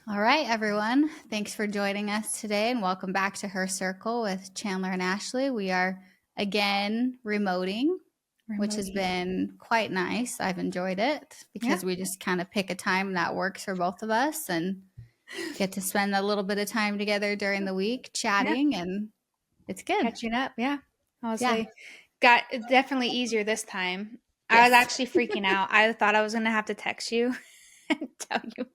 All right, everyone. Thanks for joining us today and welcome back to Her Circle with Chandler and Ashley. We are again remoting, which has Remoting. been quite nice. I've enjoyed it Yeah. because we just kind of pick a time that works for both of us and get to spend a little bit of time together during the week Yeah. chatting, and it's good. Catching up. Yeah. Yeah. Honestly, got it definitely easier this time. I was Yes. actually freaking out. I thought I was going to have to text you and tell you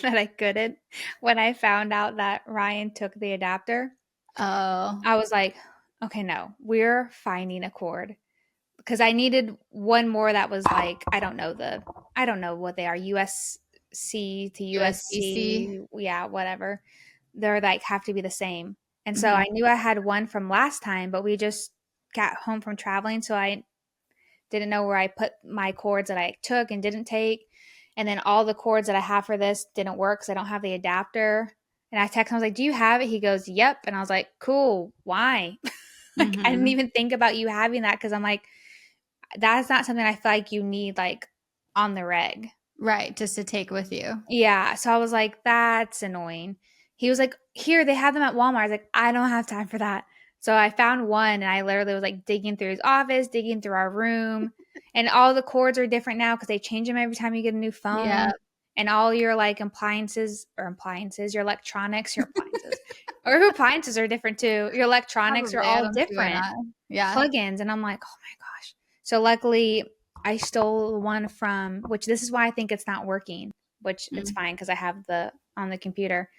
that I couldn't. When I found out that Ryan took the adapter, Oh, I was like, okay, no, we're finding a cord because I needed one more that was like, I don't know what they are, USC to USB-C. USC. Yeah, whatever. They're like have to be the same. And so Hmm. I knew I had one from last time, but we just got home from traveling. So I didn't know where I put my cords that I took and didn't take. And then all the cords that I have for this didn't work because I don't have the adapter. And I texted him, I was like, do you have it? He goes, yep. And I was like, cool. Why? Like, I didn't Hmm. even think about you having that because I'm like, that's not something I feel like you need like on the reg. Right, just to take with you. Yeah. So I was like, that's annoying. He was like, here, they have them at Walmart. I was like, I don't have time for that. So I found one and I literally was like digging through his office, digging through our room. And all the cords are different now because they change them every time you get a new Yeah. phone. And all your like your electronics, or appliances are different too. Your electronics are Probably. I all don't see why different not. Yeah. plugins. And I'm like, oh my gosh. So luckily I stole one from, which this is why I think it's not working, which it's Mm. fine because I have the on the computer.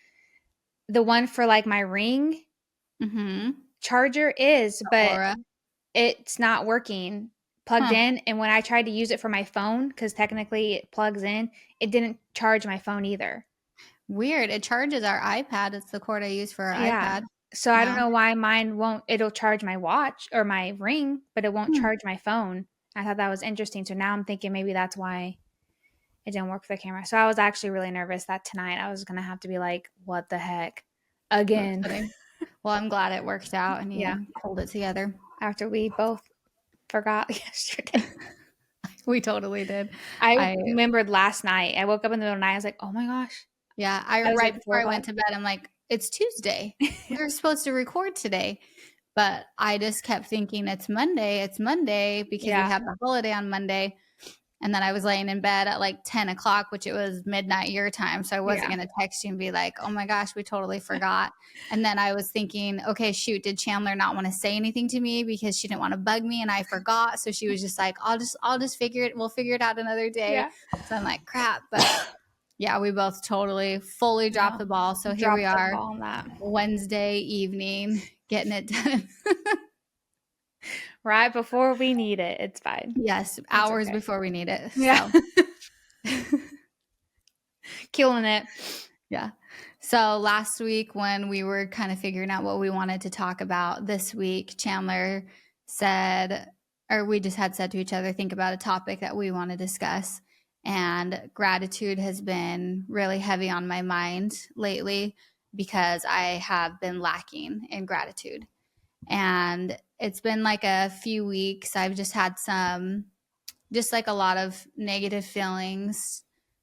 The one for like my ring Mhm. charger is, but Aura. it's not working plugged Huh. in. And when I tried to use it for my phone, because technically it plugs in, it didn't charge my phone either. Weird. It charges our iPad. It's the cord I use for our Yeah. iPad. So I don't Yeah. know why mine won't, it'll charge my watch or my ring, but it won't Hmm. charge my phone. I thought that was interesting. So now I'm thinking maybe that's why it didn't work for the camera. So I was actually really nervous that tonight I was going to have to be like, what the heck? No Again. kidding. Well, I'm glad it worked out and Yeah. you pulled it together. After we both forgot yesterday. We totally did. I I remembered last night. I woke up in the middle of the night. I was like, oh my gosh. Yeah, I That was right like before I 4 o'clock. went to bed, I'm like, it's Tuesday. We were supposed to record today. But I just kept thinking it's Monday because we Yeah. have the holiday on Monday. And then I was laying in bed at like 10 o'clock, which it was midnight your time. So I wasn't Yeah. going to text you and be like, oh my gosh, we totally forgot. And then I was thinking, okay, shoot, did Chandler not want to say anything to me because she didn't want to bug me and I forgot? So she was just like, I'll just figure it. We'll figure it out another day. Yeah. So I'm like, crap. But yeah, we both totally fully dropped No. the ball. So here we Dropped the are, ball on that. Wednesday evening, getting it done. Right before we need it. It's fine. Yes, It's hours okay. before we need it. Yeah. So Killing it. yeah. So last week, when we were kind of figuring out what we wanted to talk about this week, Chandler said, or we just had said to each other, think about a topic that we want to discuss. And gratitude has been really heavy on my mind lately because I have been lacking in gratitude. And it's been like a few weeks. I've just had just like a lot of negative feelings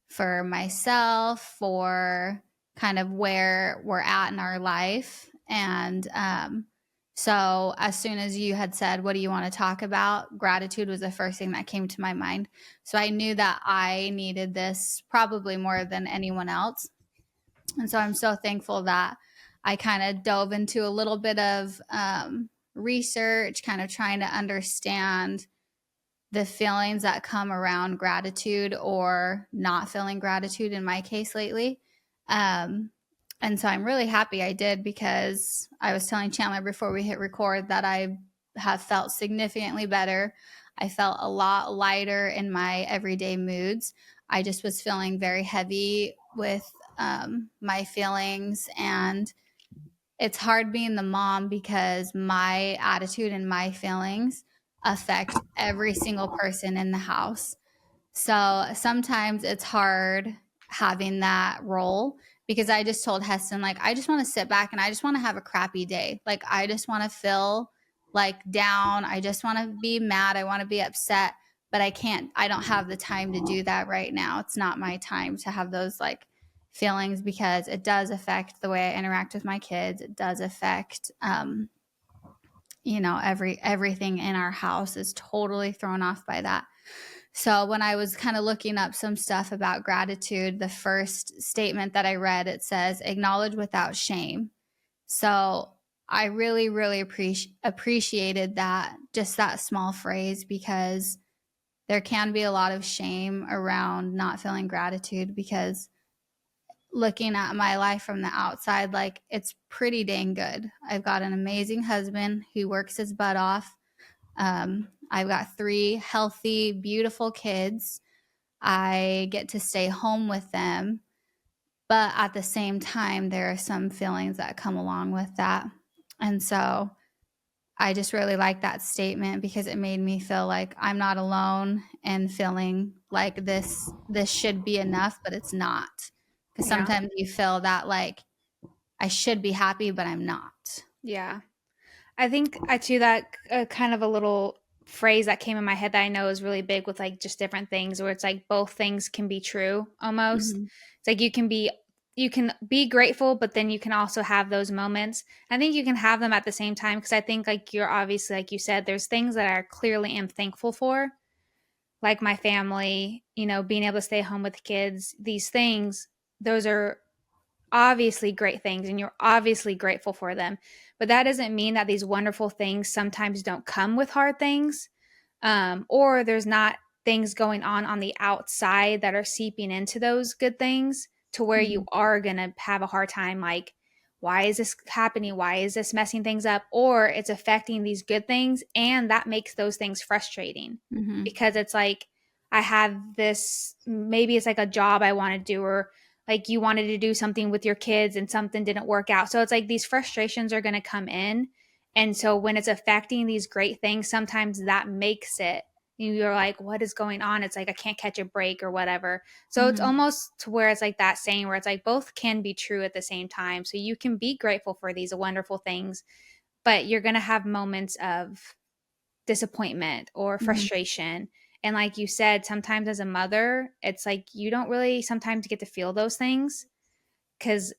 for myself, for kind of where we're at in our life. And so, as soon as you had said, what do you want to talk about? Gratitude was the first thing that came to my mind. So, I knew that I needed this probably more than anyone else. And so, I'm so thankful that I kind of dove into a little bit of research, kind of trying to understand the feelings that come around gratitude or not feeling gratitude in my case lately. Um, and so I'm really happy I did because I was telling Chandler before we hit record that I have felt significantly better. I felt a lot lighter in my everyday moods. I just was feeling very heavy with my feelings, and it's hard being the mom because my attitude and my feelings affect every single person in the house. So sometimes it's hard having that role because I just told Heston, like, I just want to sit back and I just want to have a crappy day. Like, I just want to feel like down. I just want to be mad. I want to be upset, but I don't have the time to do that right now. It's not my time to have those like feelings, because it does affect the way I interact with my kids. It does affect, everything in our house is totally thrown off by that. So when I was kind of looking up some stuff about gratitude, the first statement that I read, it says, acknowledge without shame. So I really, really appreciated that, just that small phrase, because there can be a lot of shame around not feeling gratitude, because looking at my life from the outside, like, it's pretty dang good. I've got an amazing husband who works his butt off. I've got 3 healthy, beautiful kids. I get to stay home with them. But at the same time, there are some feelings that come along with that. And so I just really like that statement, because it made me feel like I'm not alone and feeling like this should be enough, but it's not. Because Yeah. sometimes you feel that, like, I should be happy, but I'm not. Yeah. I think I too that kind of a little phrase that came in my head that I know is really big with like just different things where it's like both things can be true almost. Mhm. It's like you can be grateful, but then you can also have those moments. I think you can have them at the same time because I think like you're obviously like you said, there's things that I clearly am thankful for, like my family, being able to stay home with the kids. These things, those are obviously great things and you're obviously grateful for them. But that doesn't mean that these wonderful things sometimes don't come with hard things, or there's not things going on the outside that are seeping into those good things to where you Mhm. are going to have a hard time. Like, why is this happening? Why is this messing things up? Or it's affecting these good things. And that makes those things frustrating Mhm. because it's like, I have this, maybe it's like a job I want to do, or like you wanted to do something with your kids and something didn't work out. So it's like these frustrations are going to come in. And so when it's affecting these great things, sometimes that makes it, you're like, what is going on? It's like, I can't catch a break or whatever. So it's Mhm. almost to where it's like that saying where it's like both can be true at the same time. So you can be grateful for these wonderful things, but you're going to have moments of disappointment or Mhm. frustration. And like you said, sometimes as a mother, it's like you don't really sometimes get to feel those things because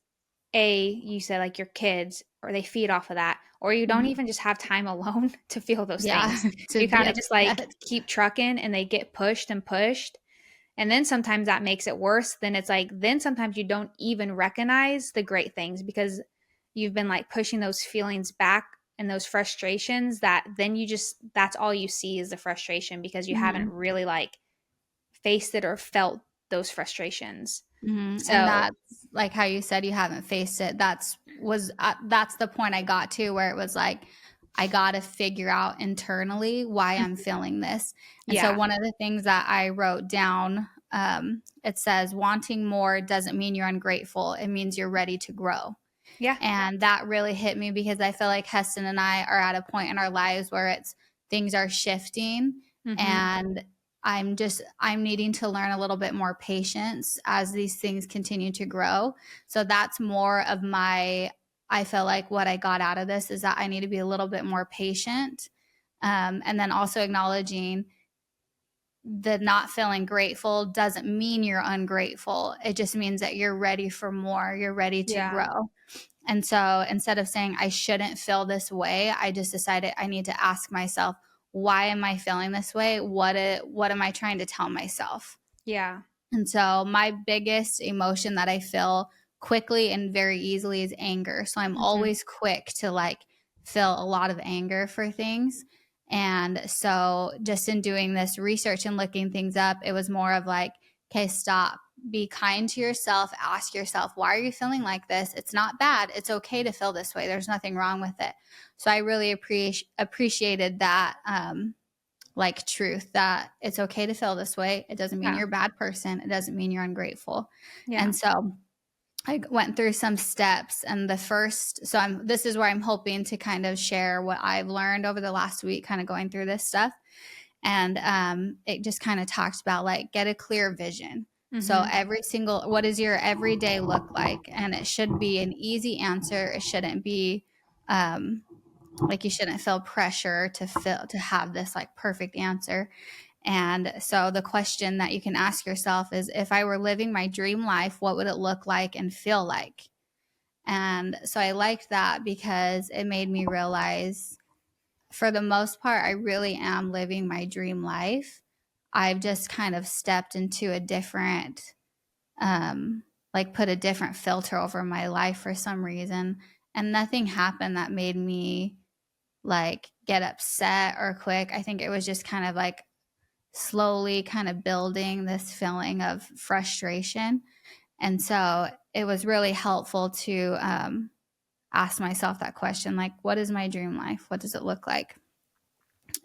you said like your kids or they feed off of that, or you don't Mhm. even just have time alone to feel those Yeah, things. to You be kind of just like upset. keep trucking and they get pushed and pushed. And then sometimes that makes it worse. Then it's like, then sometimes you don't even recognize the great things because you've been like pushing those feelings back and those frustrations that then that's all you see is the frustration because you haven't Mhm. really like faced it or felt those frustrations. And So, that's like how you said you haven't faced it. That's the point I got to, where it was like, I got to figure out internally why I'm feeling this. And so yeah. one of the things that I wrote down, it says, wanting more doesn't mean you're ungrateful. It means you're ready to grow. Yeah. And that really hit me, because I feel like Heston and I are at a point in our lives where things are shifting, Mhm. and I'm needing to learn a little bit more patience as these things continue to grow. So that's more of I feel like what I got out of this is that I need to be a little bit more patient. And then also acknowledging the not feeling grateful doesn't mean you're ungrateful. It just means that you're ready for more. You're ready to Yeah. grow. And so instead of saying I shouldn't feel this way, I just decided I need to ask myself, why am I feeling this way? What am I trying to tell myself? Yeah. And so my biggest emotion that I feel quickly and very easily is anger. So I'm Mhm. always quick to like feel a lot of anger for things. And so just in doing this research and looking things up, it was more of like, okay, stop. Be kind to yourself. Ask yourself, why are you feeling like this? It's not bad. It's okay to feel this way. There's nothing wrong with it. So I really appreciated that, like, truth, that it's okay to feel this way. It doesn't mean Yeah. you're a bad person. It doesn't mean you're ungrateful. Yeah. And so I went through some steps, and this is where I'm hoping to kind of share what I've learned over the last week, kind of going through this stuff. And it just kind of talks about like, get a clear vision. So Mhm. what does your everyday look like? And it should be an easy answer. It shouldn't be, like, you shouldn't feel pressure to have this like perfect answer. And so the question that you can ask yourself is, if I were living my dream life, what would it look like and feel like? And so I liked that because it made me realize, for the most part, I really am living my dream life. I've just kind of stepped into a different, like put a different filter over my life for some reason. And nothing happened that made me like get upset or quick. I think it was just kind of like slowly kind of building this feeling of frustration. And so it was really helpful to ask myself that question, like, what is my dream life? What does it look like?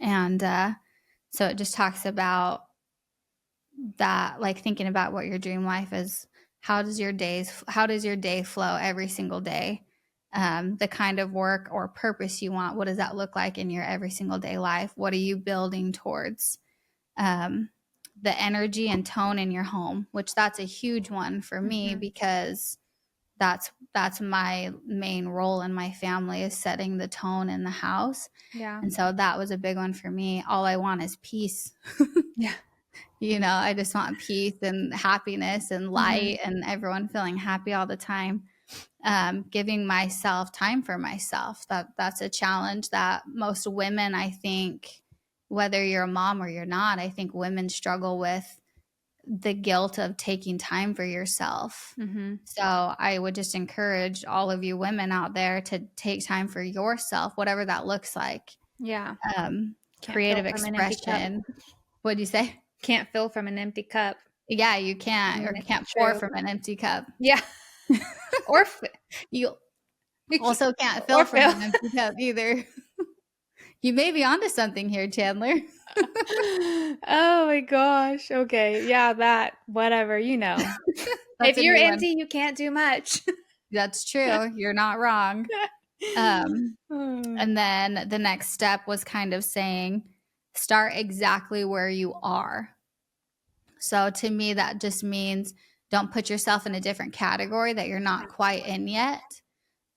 And so it just talks about that, like thinking about what your dream life is. How does your day flow every single day? The kind of work or purpose you want, what does that look like in your every single day life? What are you building towards? um, the energy and tone in your home, which that's a huge one for me Mm-hmm. because that's my main role in my family, is setting the tone in the house. Yeah. And so that was a big one for me. All I want is peace. Yeah. I just want peace and happiness and Mm-hmm. light and everyone feeling happy all the time. Giving myself time for myself. That's a challenge that most women, I think, whether you're a mom or you're not, I think women struggle with the guilt of taking time for yourself. Mm-hmm. So I would just encourage all of you women out there to take time for yourself, whatever that looks like. Yeah. Can't fill Creative from an empty cup. expression. What'd you say? Can't fill from an empty cup. Yeah, you I can't, or mean, it's can't pour true. from an empty cup. Yeah. Or You also can't or fill from fill. an empty cup either. You may be onto something here, Chandler. Oh my gosh. Okay. Yeah, that. Whatever, That's If a you're new one. empty, you can't do much. That's true. You're not wrong. Um, Hmm. and then the next step was kind of saying, start exactly where you are. So to me, that just means don't put yourself in a different category that you're not quite in yet.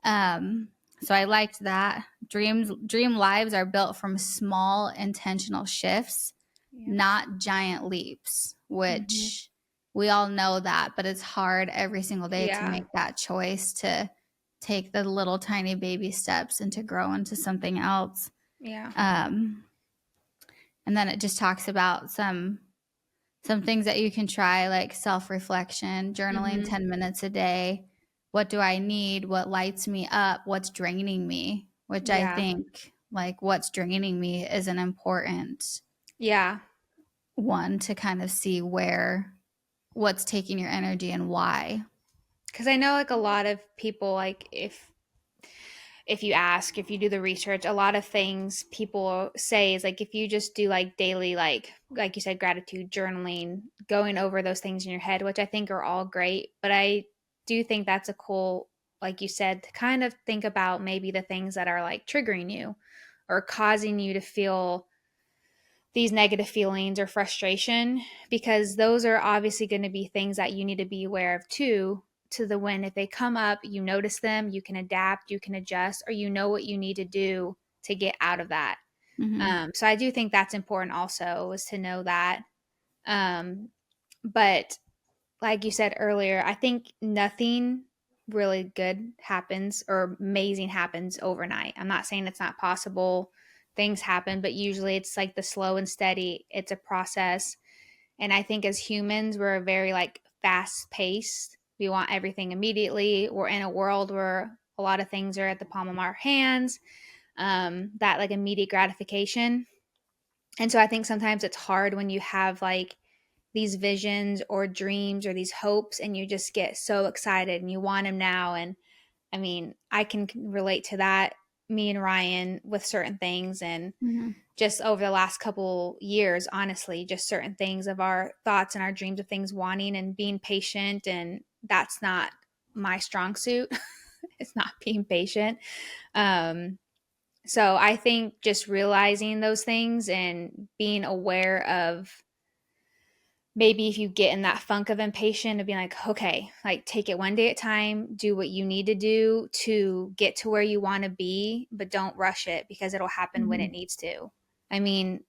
Um, so I liked that. Dream lives are built from small intentional shifts, Yeah. not giant leaps, Hmm. which we all know that, but it's hard every single day to Yeah. make that choice, to take the little tiny baby steps and to grow into something else. Yeah. Um, and then it just talks about some things that you can try, like self-reflection, journaling Hmm. 10 minutes a day. What do I need? What lights me up? What's draining me? Which I Yeah. think, like, what's draining me is an important Yeah. one to kind of see what's taking your energy and why. Because I know like a lot of people, like if you ask, if you do the research, a lot of things people say is like if you just do like daily, like you said, gratitude journaling, going over those things in your head, which I think are all great, but I do think that's a cool, like you said, to kind of think about maybe the things that are like triggering you or causing you to feel these negative feelings or frustration, because those are obviously going to be things that you need to be aware of too, to the when if they come up, you notice them, you can adapt, you can adjust, or you know what you need to do to get out of that. Mm-hmm. So I do think that's important also, is to know that. um, but like you said earlier, I think nothing really good happens or amazing happens overnight. I'm not saying it's not possible. Things happen, but usually it's like the slow and steady. It's a process. And I think as humans, we're very like fast paced. We want everything immediately. We're in a world where a lot of things are at the palm of our hands, that like immediate gratification. And so I think sometimes it's hard when you have like these visions or dreams or these hopes and you just get so excited and you want them now. And I mean, I can relate to that, me and Ryan, with certain things. And Mm-hmm. just over the last couple years, honestly, just certain things of our thoughts and our dreams of things wanting and being patient. And that's not my strong suit. It's not being patient. Um, so I think just realizing those things and being aware of, maybe if you get in that funk of impatient, of being like, okay, like take it one day at a time, do what you need to do to get to where you want to be, but don't rush it because it'll happen when Mm-hmm. it needs to. I mean,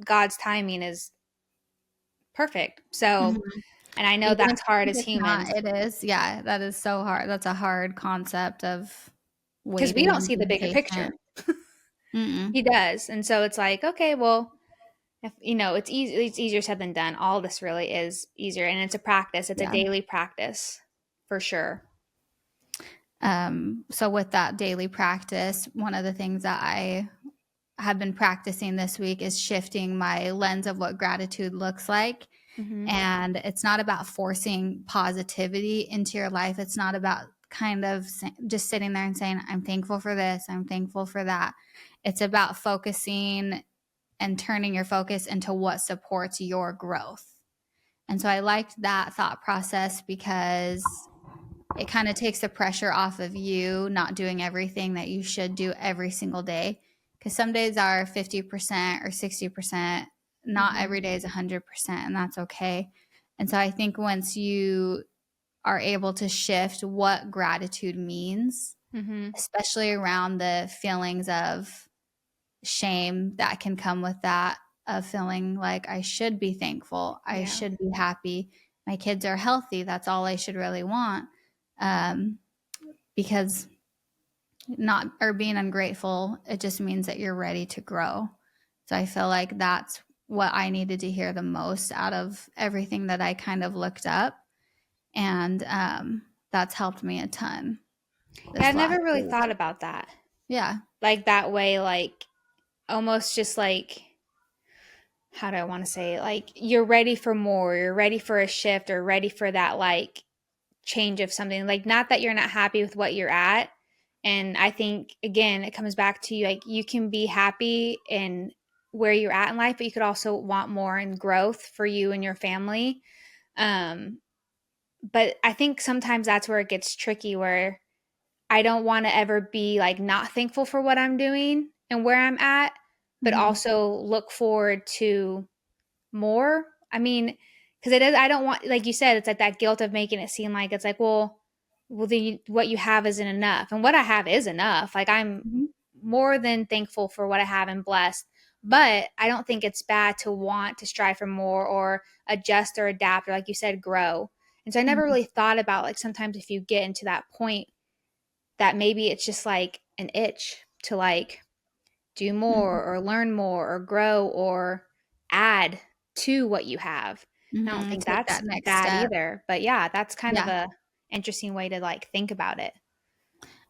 God's timing is perfect. So, Mhm. and I know Even if that's hard as it's not, humans it is. Yeah, that is so hard. That's a hard concept of because we waiting don't and see the being bigger patient. picture. Mm-mm. He does. And so it's like, okay, well, if, it's easy, it's easier said than done. All this really is easier. And it's a practice, it's a Yeah. daily practice for sure. So with that daily practice, one of the things that I have been practicing this week is shifting my lens of what gratitude looks like. Hmm. And it's not about forcing positivity into your life. It's not about kind of just sitting there and saying, I'm thankful for this, I'm thankful for that. It's about focusing and turning your focus into what supports your growth. And so I liked that thought process because it kind of takes the pressure off of you not doing everything that you should do every single day. Because some days are 50% or 60%. Not Hmm. every day is 100%, and that's okay. And so I think once you are able to shift what gratitude means, Hmm. especially around the feelings of shame that can come with that, of feeling like I should be thankful, I Yeah. should be happy, my kids are healthy, that's all I should really want. Um, because not or being ungrateful, it just means that you're ready to grow. So I feel like that's what I needed to hear the most out of everything that I kind of looked up, and that's helped me a ton Yeah, I this never last really week. thought about that. Yeah. Like that way, like almost just like, how do I want to say it? Like you're ready for more, you're ready for a shift or ready for that like change of something. Like not that you're not happy with what you're at. And I think again, it comes back to like you can be happy in where you're at in life, but you could also want more and growth for you and your family. Um, but I think sometimes that's where it gets tricky where I don't want to ever be like not thankful for what I'm doing and where I'm at, but Mm-hmm. also look forward to more. I mean, because it is, I don't want, like you said, it's like that guilt of making it seem like it's like, well, what you have isn't enough. And what I have is enough. Like I'm Mm-hmm. more than thankful for what I have and blessed. But I don't think it's bad to want to strive for more or adjust or adapt or, like you said, grow. And so I never Mm-hmm. really thought about like sometimes if you get into that point that maybe it's just like an itch to like do more or learn more or grow or add to what you have. I don't Mm-hmm. think Take that's that next bad step. either. But yeah, that's kind of Yeah. a interesting way to like think about it.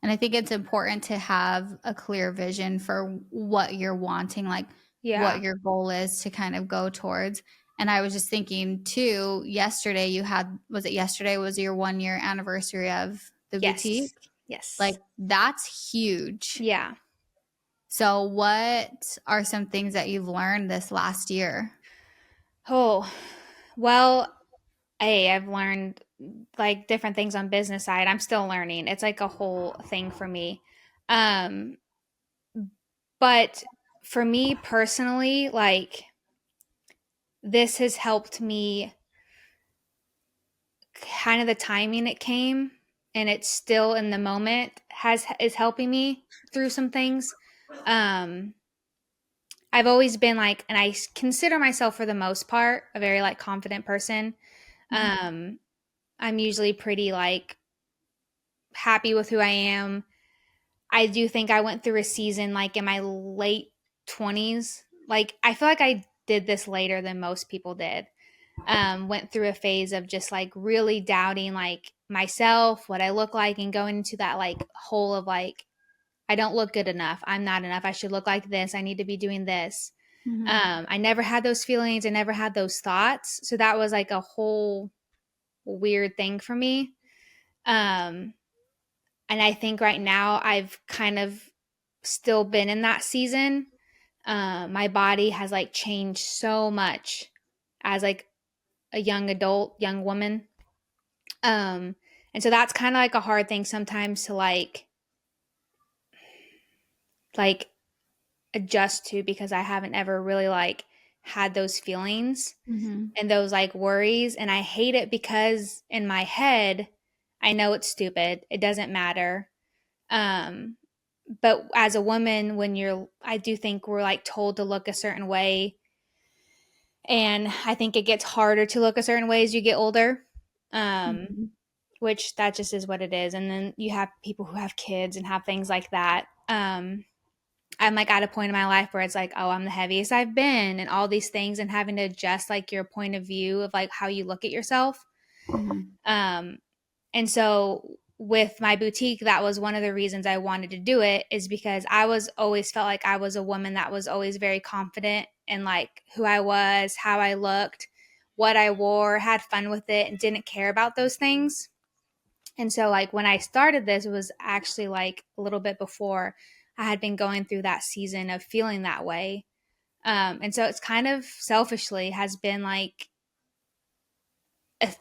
And I think it's important to have a clear vision for what you're wanting, like what Yeah. your goal is to kind of go towards. And I was just thinking too, yesterday you had, was it yesterday was your 1 year anniversary of the Yes. boutique? Like Yes. that's huge. Yeah. So what are some things that you've learned this last year? Oh, well, hey, I've learned like different things on business side. I'm still learning. It's like a whole thing for me. Um, but for me personally, like this has helped me kind of the timing it came and it's still in the moment has is helping me through some things. Um I've always been like and I consider myself for the most part a very like confident person. Mhm. Um I'm usually pretty like happy with who I am. I do think I went through a season like in my late 20s. Like I feel like I did this later than most people did. Went through a phase of just like really doubting like myself, what I look like, and going into that like hole of like, I don't look good enough. I'm not enough. I should look like this. I need to be doing this. Mhm. I never had those feelings. I never had those thoughts. So that was like a whole weird thing for me. Um, and I think right now I've kind of still been in that season. My body has like changed so much as like a young adult, young woman. Um, and so that's kind of like a hard thing sometimes to like adjust to because I haven't ever really like had those feelings Mhm. and those like worries and I hate it because in my head I know it's stupid. It doesn't matter. Um but as a woman when you're I do think we're like told to look a certain way And I think it gets harder to look a certain way as you get older. Um, Mhm. which that just is what it is. And then you have people who have kids and have things like that. I'm like at a point in my life where it's like, oh, I'm the heaviest I've been and all these things, and having to adjust like your point of view of like how you look at yourself. Mhm. Um, and so with my boutique, that was one of the reasons I wanted to do it, is because I was always felt like I was a woman that was always very confident in like who I was, how I looked, what I wore, had fun with it, and didn't care about those things. And so like when I started this, it was actually like a little bit before I had been going through that season of feeling that way. And so it's kind of selfishly has been like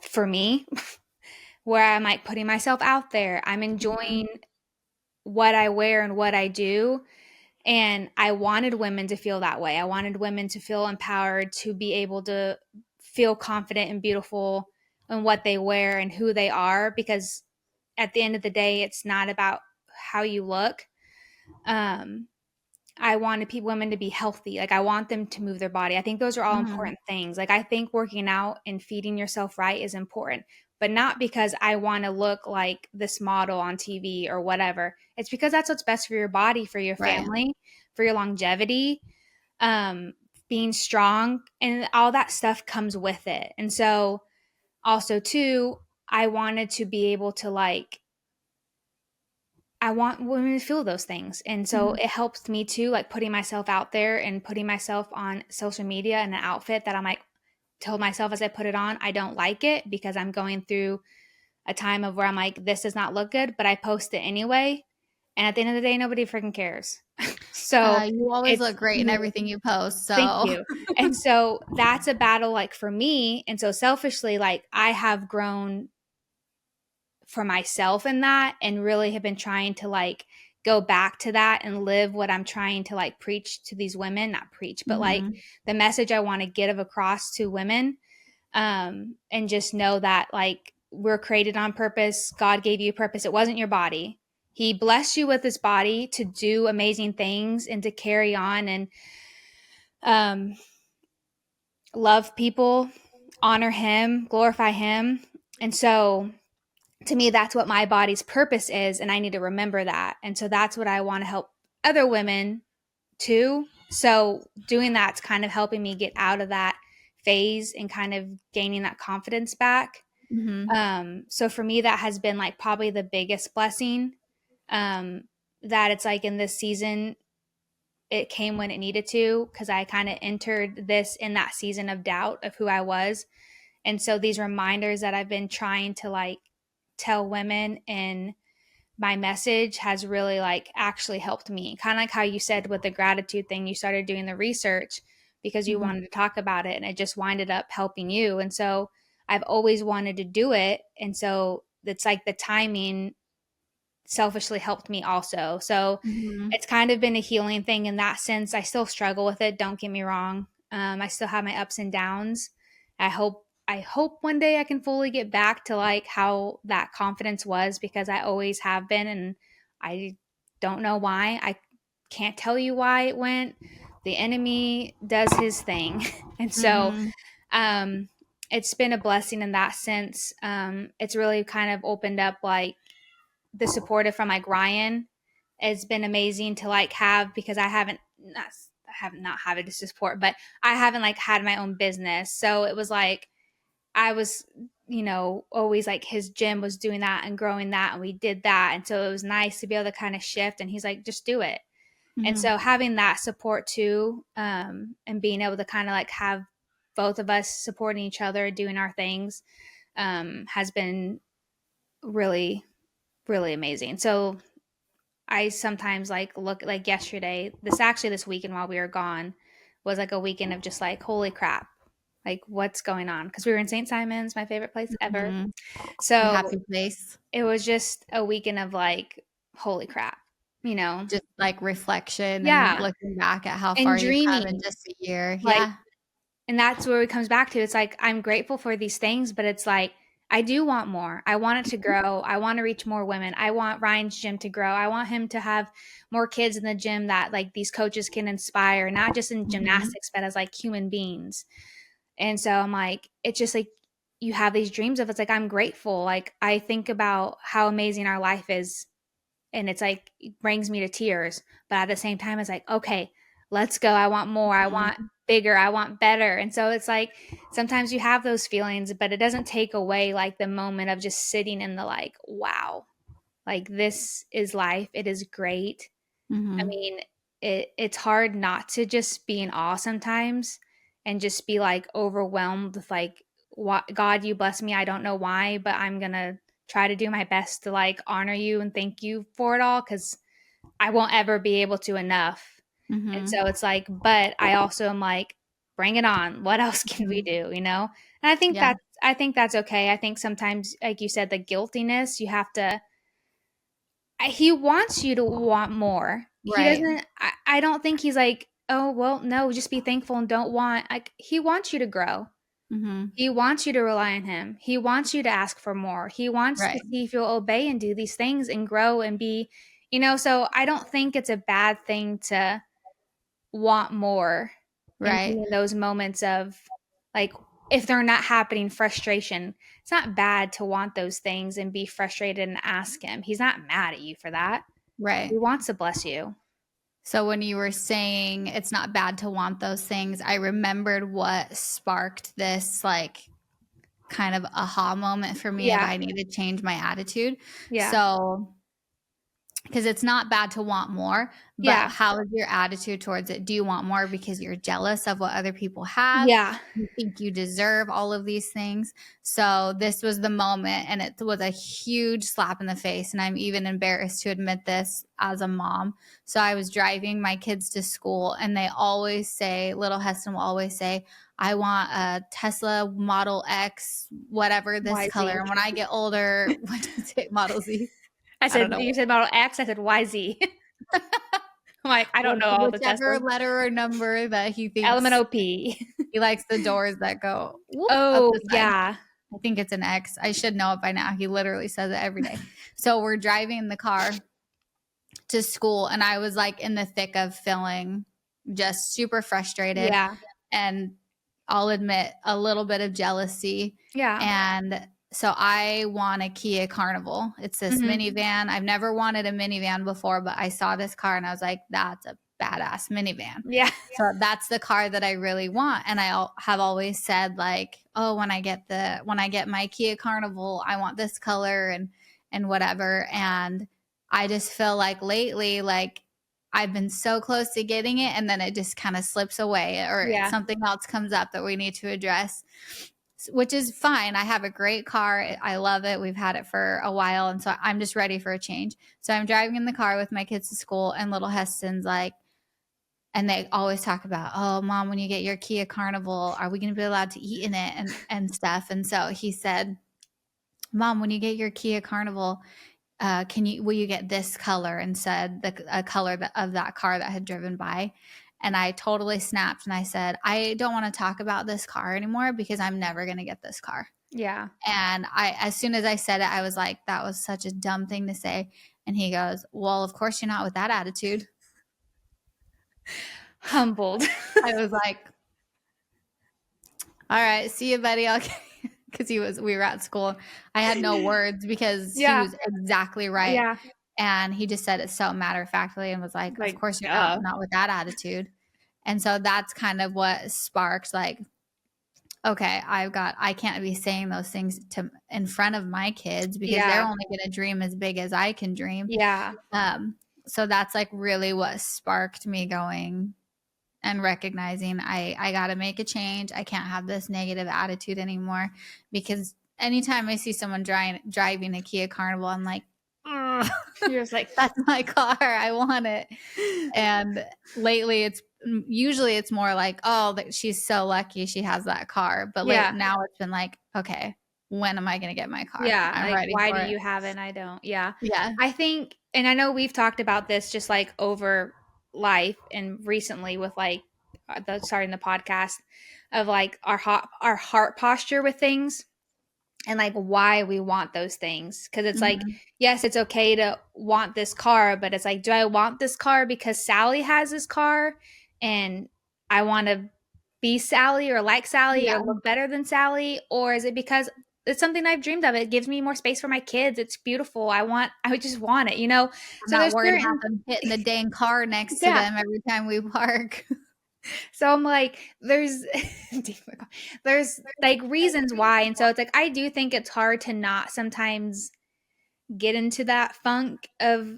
for me where I'm like putting myself out there. I'm Mhm. enjoying what I wear and what I do. And I wanted women to feel that way. I wanted women to feel empowered, to be able to feel confident and beautiful in what they wear and who they are, because at the end of the day, it's not about how you look. Um, I wanted women to be healthy. Like I want them to move their body. I think those are all Mhm. important things. Like I think working out and feeding yourself right is important, but not because I want to look like this model on TV or whatever. It's because that's what's best for your body, for your Right. family, for your longevity, um, being strong, and all that stuff comes with it. And so also too, I wanted to be able to like I want women to feel those things. And so Mhm. it helps me too, like putting myself out there and putting myself on social media in an outfit that I'm like, told myself as I put it on, I don't like it because I'm going through a time of where I'm like, this does not look good, but I post it anyway. And at the end of the day, nobody freaking cares. So You always it's, look great in everything you post, thank so you. And so that's a battle like for me. And so selfishly, like I have grown for myself in that, and really have been trying to like go back to that and live what I'm trying to like preach to these women, not preach, but like Mhm. the message I want to give across to women. And just know that like we're created on purpose. God gave you a purpose. It wasn't your body. He blessed you with this body to do amazing things and to carry on and um, love people, honor him, glorify him. And so to me, that's what my body's purpose is. And I need to remember that. And so that's what I want to help other women too. So doing that's kind of helping me get out of that phase and kind of gaining that confidence back. Mhm. So for me, that has been like probably the biggest blessing. Um, that it's like in this season, it came when it needed to, because I kind of entered this in that season of doubt of who I was. And so these reminders that I've been trying to like tell women in my message has really like actually helped me. Kind of like how you said with the gratitude thing, you started doing the research because you Mhm. wanted to talk about it, and it just winded up helping you. And so I've always wanted to do it. And so it's like the timing selfishly helped me also. So Mhm. it's kind of been a healing thing in that sense. I still struggle with it. Don't get me wrong. I still have my ups and downs. I hope one day I can fully get back to like how that confidence was, because I always have been, and I don't know why. I can't tell you why it went. The enemy does his thing. And so Mhm. um it's been a blessing in that sense. It's really kind of opened up like the supportive from like Ryan has been amazing to like have, because I have not had it support, but I haven't like had my own business. So it was like I was, always like his gym was doing that and growing that, and we did that. And so it was nice to be able to kind of shift, and he's like, just do it. And Mhm. so having that support too, and being able to kind of like have both of us supporting each other, doing our things, has been really, really amazing. So I sometimes like look like yesterday, this weekend while we were gone was like a weekend of just like, holy crap, like what's going on? Because we were in St. Simon's, my favorite place ever. Mhm. Your So happy place. it was just a weekend of like, holy crap, you know? Just like reflection and Yeah. looking back at how And far you've come in dreaming. just a year. Like, Yeah. and that's where it comes back to. It's like, I'm grateful for these things, but it's like, I do want more. I want it to grow. I want to reach more women. I want Ryan's gym to grow. I want him to have more kids in the gym that like these coaches can inspire, not just in Mhm. gymnastics, but as like human beings. And so I'm like, it's just like you have these dreams of, it's like I'm grateful. Like I think about how amazing our life is, and it's like it brings me to tears. But at the same time, it's like, okay, let's go. I want more. I want Mhm. bigger. I want better. And so it's like sometimes you have those feelings, but it doesn't take away like the moment of just sitting in the like, wow, like this is life. It is great. I Mhm. mean, it's hard not to just be in awe sometimes and just be like overwhelmed with like, what, God, you bless me. I don't know why, but I'm gonna try to do my best to like honor you and thank you for it all, because I won't ever be able to enough. And Mhm. so it's like, but I also am like, bring it on. What else can we Mhm. do? You know? And Yeah. I think that's okay. I think sometimes, like you said, the guiltiness, you have to, he wants you to want more. He Right. doesn't, I don't think he's like, oh, well, no, just be thankful and don't want, like, he wants you to grow. Mhm. He wants you to rely on him. He wants you to ask for more. He wants to Right. see if you'll obey and do these things and grow and be, you know, so I don't think it's a bad thing to want more and be Right. in those moments of like, if they're not happening, frustration. It's not bad to want those things and be frustrated and ask him. He's not mad at you for that. He Right. wants to bless you. So when you were saying it's not bad to want those things, I remembered what sparked this like kind of aha moment for me of Yeah. I need to change my attitude. Yeah. So because it's not bad to want more, but Yeah. how is your attitude towards it? Do you want more because you're jealous of what other people have? Yeah. You think you deserve all of these things? So this was the moment, and it was a huge slap in the face. And I'm even embarrassed to admit this as a mom. So I was driving my kids to school, and they always say, little Heston will always say, I want a Tesla Model X, whatever this color. YZ. And when I get older, what do you say, Model Z? I I don't said, know. you said Model X. I said YZ. I'm like, I don't know all the Whichever Teslas. letter or number that he thinks LMNOP. he likes the doors that go whoop up Oh, the side. yeah. I think it's an X. I should know it by now. He literally says it every day. So we're driving in the car to school, and I was like in the thick of feeling just super frustrated, Yeah. and I'll admit a little bit of jealousy. Yeah. And so I want a Kia Carnival. It's this Hmm. minivan. I've never wanted a minivan before, but I saw this car and I was like, that's a badass minivan. Yeah. So that's the car that I really want. And I have always said like, oh, when I get my Kia Carnival, I want this color and whatever. And I just feel like lately, like I've been so close to getting it, and then it just kind of slips away, or Yeah. something else comes up that we need to address, which is fine. I have a great car. I love it. We've had it for a while. And so I'm just ready for a change. So I'm driving in the car with my kids to school, and little Heston's like, and they always talk about, oh, mom, when you get your Kia Carnival, are we going to be allowed to eat in it and stuff? And so he said, mom, when you get your Kia Carnival, will you get this color, and said a color of that car that had driven by. And I totally snapped and I said, I don't want to talk about this car anymore because I'm never going to get this car. Yeah. And as soon as I said it, I was like, that was such a dumb thing to say. And he goes, well, of course you're not with that attitude. Humbled. I was like, all right, see you, buddy. Because we were at school. I had no words because he Yeah. was exactly right. Yeah. And he just said it so matter of factly and was like, of Like, course you're duh. not with that attitude. And so that's kind of what sparked like, okay, I can't be saying those things in front of my kids because they're Yeah. only going to dream as big as I can dream. Yeah. So that's like really what sparked me going and recognizing I got to make a change. I can't have this negative attitude anymore, because anytime I see someone driving a Kia Carnival, I'm like, "Ugh, You're just like, that's my car. I want it." And lately usually it's more like, oh, that she's so lucky she has that car. But yeah. now it's been like, okay, when am I going to get my car? Yeah, I'm like, ready why do for it. you have it and I don't? Yeah. Yeah. I think, and I know we've talked about this just like over life and recently with like starting the podcast of like our heart posture with things and like why we want those things. Cause it's like, Hmm. yes, it's okay to want this car, but it's like, do I want this car because Sally has this car and I want to be Sally or like Sally or Yeah. look better than Sally? Or is it because it's something I've dreamed of? It gives me more space for my kids. It's beautiful. I just want it, you know? I'm So not there's worried about certain, them hitting the dang car next to yeah. them every time we park. So I'm like, there's like reasons why. And so it's like, I do think it's hard to not sometimes get into that funk of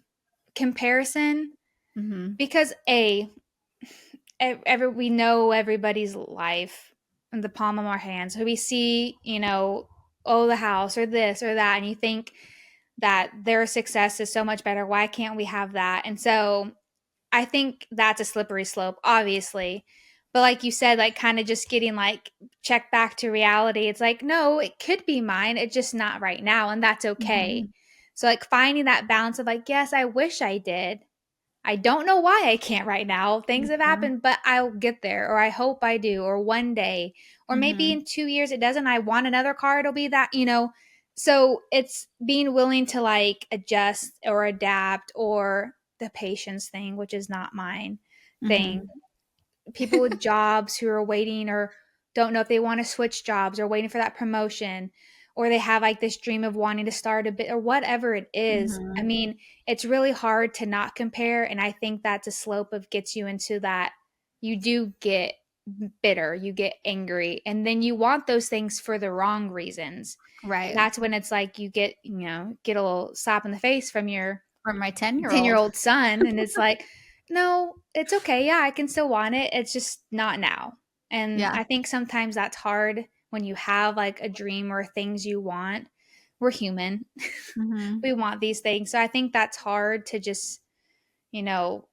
comparison Mhm. because we know everybody's life in the palm of our hands. So we see, oh, the house or this or that, and you think that their success is so much better. Why can't we have that? And so I think that's a slippery slope, obviously. But like you said, like kind of just getting like checked back to reality. It's like, no, it could be mine. It's just not right now. And that's okay. Mhm. So like finding that balance of like, yes, I wish I did. I don't know why I can't right now. Things have Mhm. happened, but I'll get there, or I hope I do, or one day, or maybe Mhm. in 2 years it doesn't. I want another car, it'll be that. So it's being willing to like adjust or adapt, or the patience thing, which is not mine thing. Mhm. People with jobs who are waiting or don't know if they want to switch jobs or waiting for that promotion, or they have like this dream of wanting to start a bit or whatever it is. I Mhm. mean, it's really hard to not compare, and I think that's a slope of gets you into that. You do get bitter, you get angry, and then you want those things for the wrong reasons. And Right. that's when it's like you get a little slap in the face from your For my 10-year 10-year old. old son, and it's like, no, it's okay, yeah, I can still want it, it's just not now. And Yeah. I think sometimes that's hard when you have like a dream or things you want. We're human. Mhm. We want these things, so I think that's hard to just you know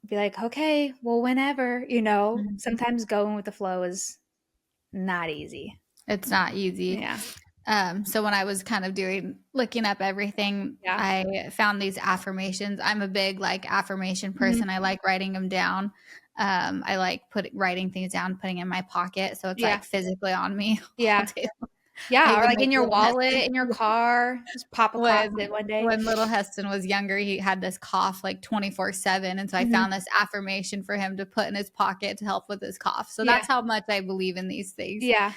be like, okay, well, whenever, Mhm. sometimes going with the flow is not easy. It's not easy. Yeah. So when I was kind of looking up everything, Yeah. I found these affirmations. I'm a big like affirmation Hmm. person. I like writing them down. I like writing things down, putting in my pocket, so it's Yeah. like physically on me all Yeah. day. I Yeah, or even like make in your little wallet, Heston. in your car, just pop across when it one day. when little Heston was younger, he had this cough like 24/7, and so I Hmm. found this affirmation for him to put in his pocket to help with his cough. So Yeah. that's how much I believe in these things. Yeah.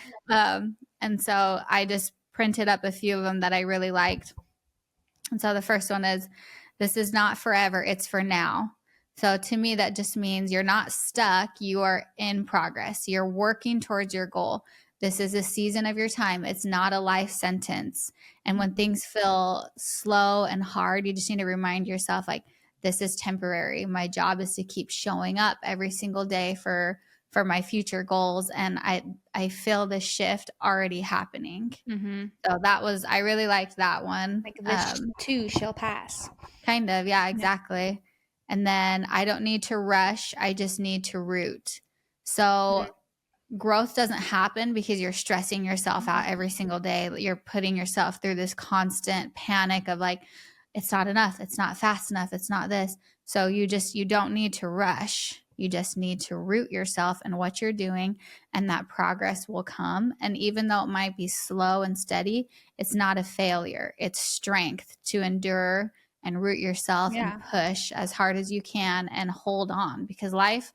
And so I just printed up a few of them that I really liked. And so the first one is, this is not forever, it's for now. So to me, that just means you're not stuck, you are in progress. You're working towards your goal. This is a season of your time. It's not a life sentence. And when things feel slow and hard, you just need to remind yourself, like, this is temporary. My job is to keep showing up every single day for my future goals. And I feel the shift already happening. Mhm. So I really liked that one. Like this too shall pass. Kind of, yeah, Yeah. exactly. And then I don't need to rush, I just need to root. So Mhm. growth doesn't happen because you're stressing yourself out every single day. You're putting yourself through this constant panic of like, it's not enough, it's not fast enough, it's not this. So you don't need to rush. You just need to root yourself in what you're doing, and that progress will come. And even though it might be slow and steady, it's not a failure. It's strength to endure and root yourself and Yeah. push as hard as you can and hold on, because life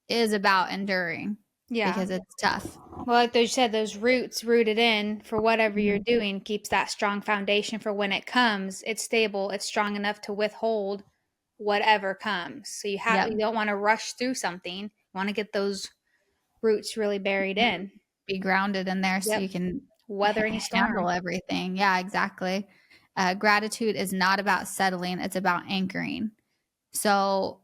is about enduring Yeah. because it's tough. Well, like you said, those roots rooted in for whatever you're Mhm. doing keeps that strong foundation for when it comes. It's stable. It's strong enough to withhold whatever comes. So Yep. you don't want to rush through something. You want to get those roots really buried Mhm. in. Be grounded in there so Yep. you can Weather any handle storm. everything. Yeah, exactly. Gratitude is not about settling, it's about anchoring. So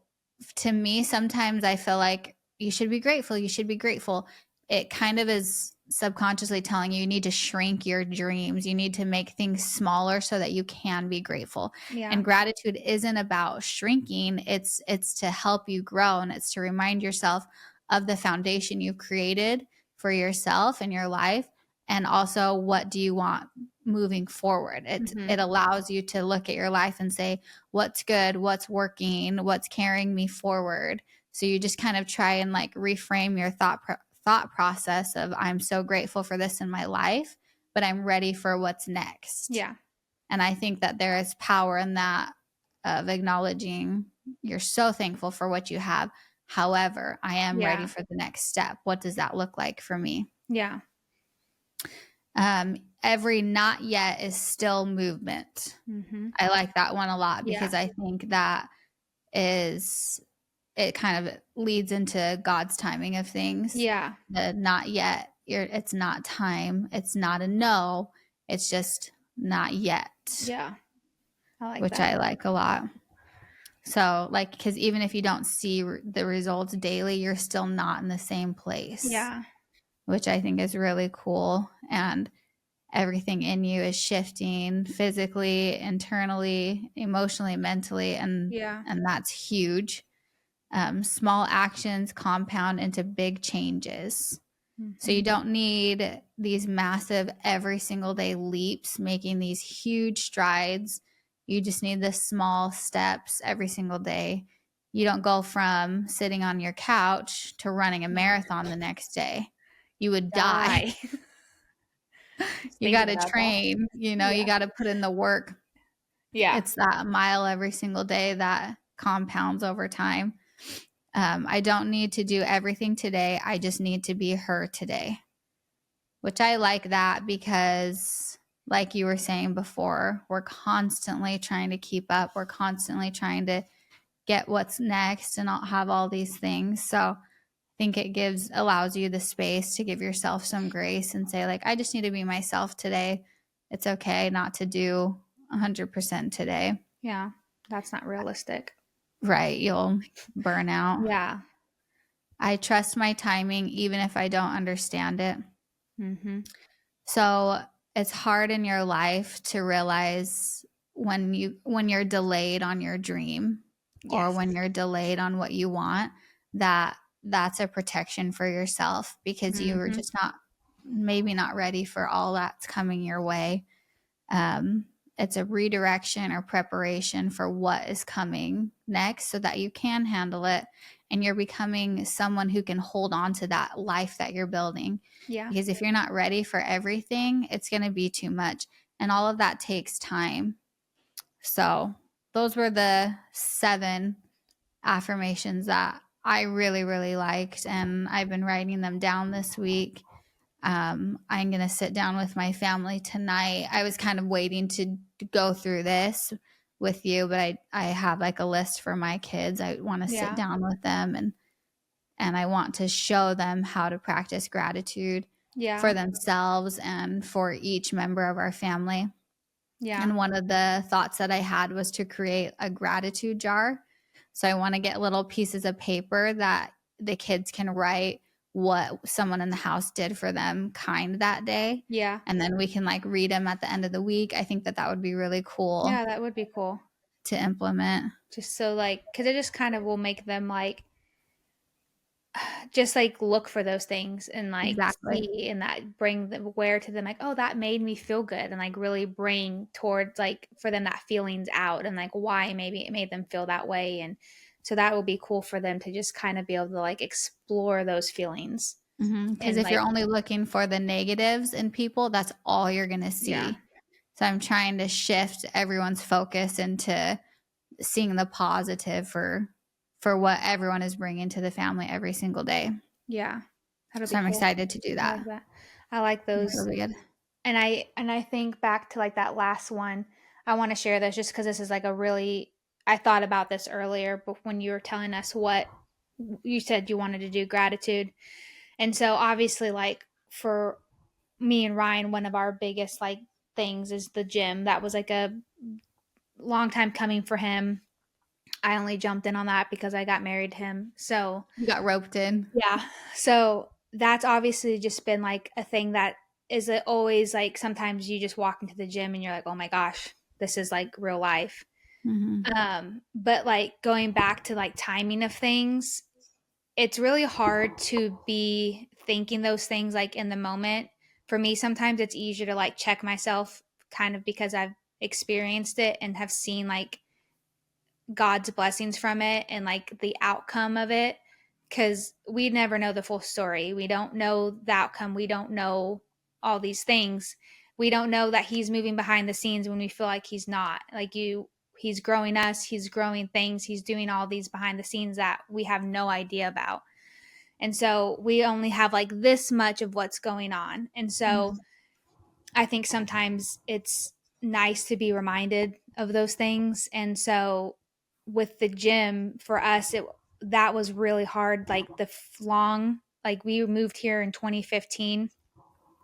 to me, sometimes I feel like you should be grateful. You should be grateful. It kind of is subconsciously telling you need to shrink your dreams. You need to make things smaller so that you can be grateful. Yeah. And gratitude isn't about shrinking. It's to help you grow, and it's to remind yourself of the foundation you've created for yourself and your life, and also what do you want moving forward. It Hmm. allows you to look at your life and say, what's good, what's working, what's carrying me forward. So you just kind of try and like reframe your thought process of, I'm so grateful for this in my life, but I'm ready for what's next. Yeah. And I think that there is power in that, of acknowledging you're so thankful for what you have. However, I am ready Yeah. for the next step. What does that look like for me? Yeah. Every not yet is still movement. Mhm. I like that one a lot because Yeah. I think that is it kind of leads into God's timing of things. Yeah. The not yet, it's not time. It's not a no. It's just not yet, Yeah. I like which that. I like a lot. So, like, because even if you don't see the results daily, you're still not in the same place, Yeah. which I think is really cool. And everything in you is shifting physically, internally, emotionally, mentally, Yeah. and that's huge. Small actions compound into big changes. So you Mhm. don't need these massive every single day leaps, making these huge strides. You just need the small steps every single day. You don't go from sitting on your couch to running a marathon the next day. You would die. Die. Just You got thinking to about that. train, you Yeah. got to put in the work. Yeah. It's that mile every single day that compounds over time. I don't need to do everything today. I just need to be her today, which I like that because, like you were saying before, we're constantly trying to keep up. We're constantly trying to get what's next and not have all these things. So I think it allows you the space to give yourself some grace and say, like, I just need to be myself today. It's okay not to do 100% today. Yeah. That's not realistic. Right. You'll burn out. Yeah. I trust my timing even if I don't understand it. Mhm. So it's hard in your life to realize when you're delayed on your dream or Yes. when you're delayed on what you want, that that's a protection for yourself because you were Mhm. just not maybe not ready for all that's coming your way. Um, it's a redirection or preparation for what is coming next so that you can handle it and you're becoming someone who can hold on to that life that you're building. Yeah. Because if you're not ready for everything, it's going to be too much. And all of that takes time. So, those were the 7 affirmations that I really, really liked. And I've been writing them down this week. I'm going to sit down with my family tonight. I was kind of waiting to go through this with you, but I have like a list for my kids. I want to sit Yeah. down with them and I want to show them how to practice gratitude for Yeah. themselves and for each member of our family. Yeah. And one of the thoughts that I had was to create a gratitude jar. So I want to get little pieces of paper that the kids can write what someone in the house did for them kind that day. Yeah. And then we can like read them at the end of the week. I think that that would be really cool Yeah, that would be cool. to implement. Just so like cuz it just kind of will make them like just like look for those things and like Exactly. see and that bring them aware to them like, oh, that made me feel good, and like really bring towards like for them that feelings out and like why maybe it made them feel that way. And so that will be cool for them to just kind of be able to like explore those feelings Because and if you're like, only looking for the negatives in people, that's all you're going to yeah, see. So I'm trying to shift everyone's focus into seeing the positive for what everyone is bringing to the family every single day. yeah, that'll So be I'm cool. excited to do I that. like that. I like I think those. it'll be good. And I think back to like that last one. I want to share this just because this is like a really, I thought about this earlier, but when you were telling us what you said you wanted to do gratitude. And so obviously like for me and Ryan, one of our biggest like things is the gym. That was like a long time coming for him. I only jumped in on that because I got married to him. So You got roped in. yeah. So that's obviously just been like a thing that is always like sometimes you just walk into the gym and you're like, oh my gosh, this is like real life. Hmm. But like going back to like timing of things, it's really hard to be thinking those things like in the moment. For me, sometimes it's easier to like check myself kind of because I've experienced it and have seen like God's blessings from it and like the outcome of it, because we never know the full story. We don't know the outcome. We don't know all these things. We don't know that he's moving behind the scenes when we feel like he's not. Like He's growing us, he's growing things, he's doing all these behind the scenes that we have no idea about. And so we only have like this much of what's going on. And so Mhm. I think sometimes it's nice to be reminded of those things. And so with the gym for us, that was really hard. Like like we moved here in 2015,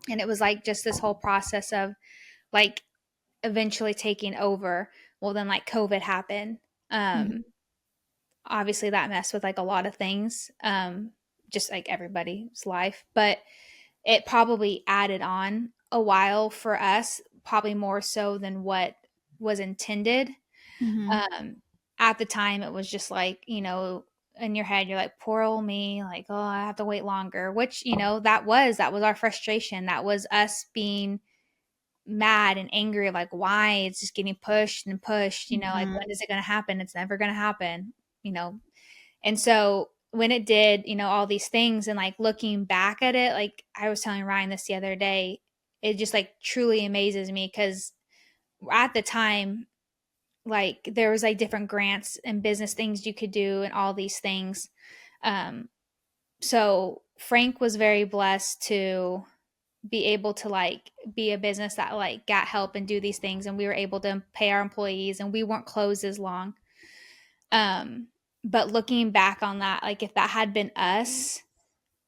and it was like just this whole process of like eventually taking over. Well, then like COVID happened. Mhm. Obviously that messed with like a lot of things, just like everybody's life, but it probably added on a while for us, probably more so than what was intended. Mhm. Um, at the time, it was just like, in your head, you're like, poor old me, like, oh, I have to wait longer, which, that was our frustration. That was us being mad and angry of like, why it's just getting pushed and pushed, like, Mhm. when is it going to happen? It's never going to happen, you know? And so when it did, all these things and like looking back at it, like I was telling Ryan this the other day, it just like truly amazes me because at the time, like there was like different grants and business things you could do and all these things. Um, so Frank was very blessed to be able to like be a business that like got help and do these things, and we were able to pay our employees and we weren't closed as long. Um, but looking back on that, like if that had been us,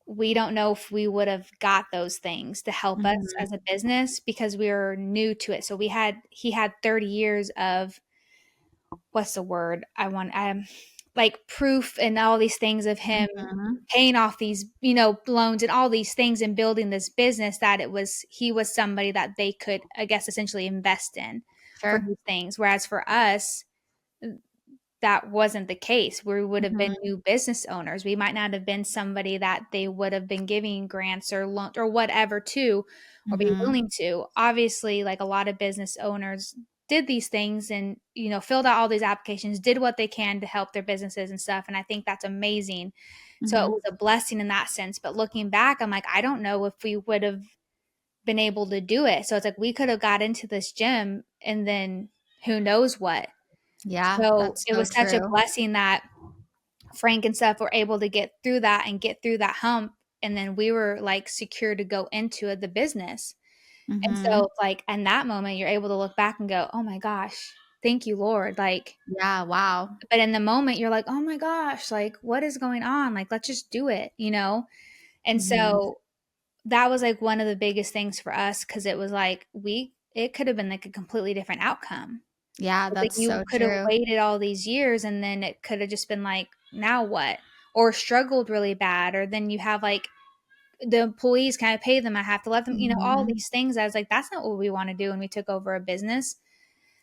we don't know if we would have got those things to help us Mhm. as a business because we were new to it. So he had 30 years of, what's the word I want, like proof and all these things of him Mhm. paying off these, loans and all these things and building this business, that he was somebody that they could, I guess, essentially invest in for Sure. these things. Whereas for us, that wasn't the case. We would have been Mhm. new business owners. We might not have been somebody that they would have been giving grants or loans or whatever to, or be Mhm. willing to. Obviously, like a lot of business owners did these things and, filled out all these applications, did what they can to help their businesses and stuff. And I think that's amazing. So it Mhm. was a blessing in that sense. But looking back, I'm like, I don't know if we would have been able to do it. So it's like we could have got into this gym and then who knows what. Yeah, So that's it so was such a true. blessing that Frank and stuff were able to get through that and get through that hump. And then we were like secure to go into the business. And so Mhm. it's like in that moment, you're able to look back and go, oh my gosh, thank you, Lord. Like, Yeah, wow. but in the moment, you're like, oh my gosh, like, what is going on? Like, let's just do it. And Mhm. so that was like one of the biggest things for us because it was like, it could have been like a completely different outcome. Yeah, It's like that's you so could have true. waited all these years and then it could have just been like, now what? Or struggled really bad. Or then you have like the employees, can I pay them? I have to let them, all Mhm. these things. I was like, that's not what we want to do when we took over a business.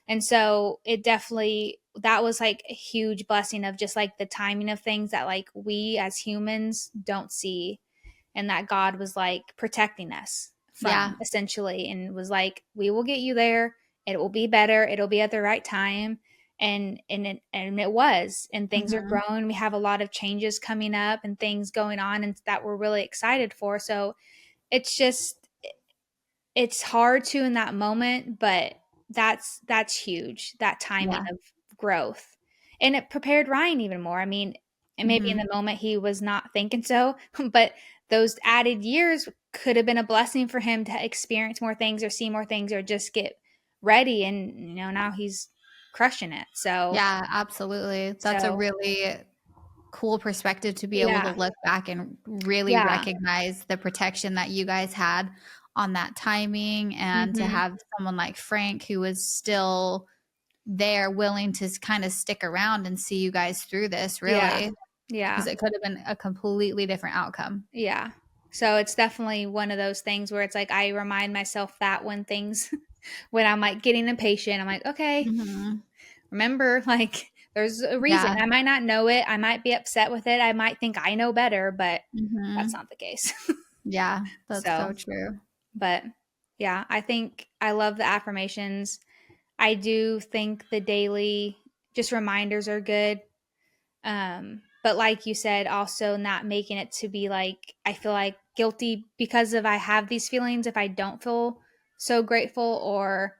And so it definitely, that was like a huge blessing of just like the timing of things that like we as humans don't see, and that God was like protecting us Yeah. from essentially, and was like, we will get you there. It will be better. It'll be at the right time. And it was, and things are Mhm. growing. We have a lot of changes coming up and things going on and that we're really excited for. So it's just, it's hard to in that moment, but that's huge, that timing Yeah. of growth. And it prepared Ryan even more. I mean, and maybe in Mhm. the moment he was not thinking so, but those added years could have been a blessing for him to experience more things or see more things or just get ready. And now he's crushing it. So Yeah, absolutely. That's a so really cool perspective to be able to yeah. look back and really Yeah. recognize the protection that you guys had on that timing, and to Mhm. have someone like Frank who was still there willing to kind of stick around and see you guys through this, Yeah. really, because Yeah. it could have been a completely different outcome. Yeah. So it's definitely one of those things where it's like I remind myself that when things when I'm like getting impatient, I'm like, okay, Mhm. remember, like there's a reason. Yeah. I might not know it. I might be upset with it. I might think I know better, but that's Mhm. not the case. Yeah, that's so So, true. but yeah, I think I love the affirmations. I do think the daily just reminders are good. But like you said, also not making it to be like I feel like guilty because of I have these feelings if I don't feel so grateful, or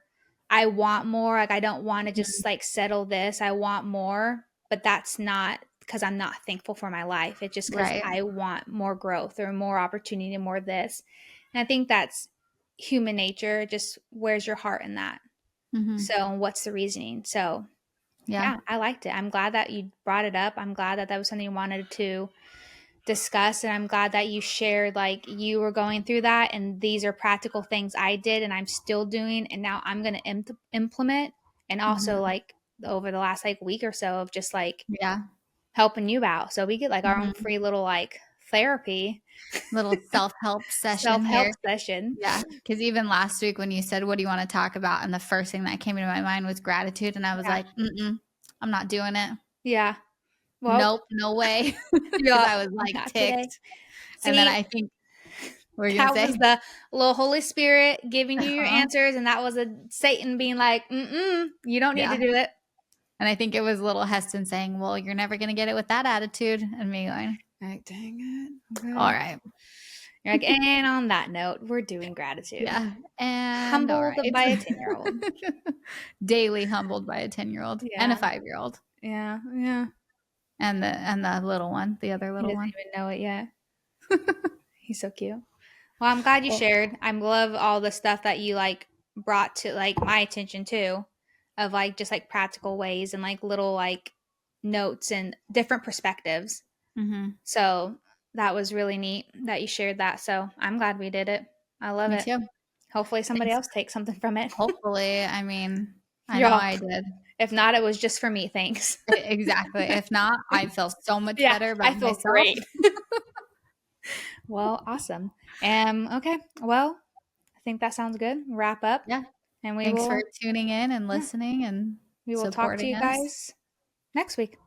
I want more. Like, I don't want to just like settle this. I want more, but that's not because I'm not thankful for my life. It's just because Right. I want more growth or more opportunity, more this. And I think that's human nature. Just where's your heart in that? Mm-hmm. So, what's the reasoning? So, Yeah. yeah, I liked it. I'm glad that you brought it up. I'm glad that that was something you wanted to discuss. And I'm glad that you shared, like, you were going through that. And these are practical things I did and I'm still doing. And now I'm going to implement. And also, Mm-hmm. like, over the last like week or so of just like Yeah. helping you out. So we get like our own Mm-hmm. free little like therapy, Little self-help session self help here. session. Yeah. Because even last week when you said, what do you want to talk about? And the first thing that came into my mind was gratitude. And I was Yeah. like, I'm not doing it. Yeah. Well, Nope, no way. Because yeah, I was like not today. ticked. And then See, I think, what were you going to that was say? the little Holy Spirit giving you your Uh-huh. answers, and that was a Satan being like, you don't need to Yeah. do it. And I think it was little Heston saying, well, you're never going to get it with that attitude. And me going, Like, dang it. all Okay. right. You're like, and on that note, we're doing gratitude. Yeah. And all Humbled right. by a 10-year-old. Daily humbled by a 10-year-old and a Yeah. 5-year-old. Yeah. Yeah. And the little one, the other He little doesn't one. even know it yet. He's so cute. Well, I'm glad you Well, shared. I love all the stuff that you like brought to like my attention too, of like just like practical ways and like little like notes and different perspectives. mm-hmm. So that was really neat that you shared that. So I'm glad we did it. I love Me it. too. Hopefully somebody Thanks. else takes something from it. Hopefully. I mean, I know Yeah. I did. If not, it was just for me. Thanks. Exactly. If not, I feel so much Yeah, better I about feel myself. great. Well, awesome. Okay. Well, I think that sounds good. Wrap up, Yeah. and Thanks for tuning in and yeah, listening and we will talk to supporting you us. guys next week.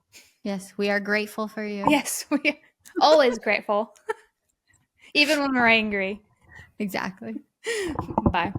Yes, we are grateful for you. Yes, we are always grateful, even when we're angry. Exactly. Bye.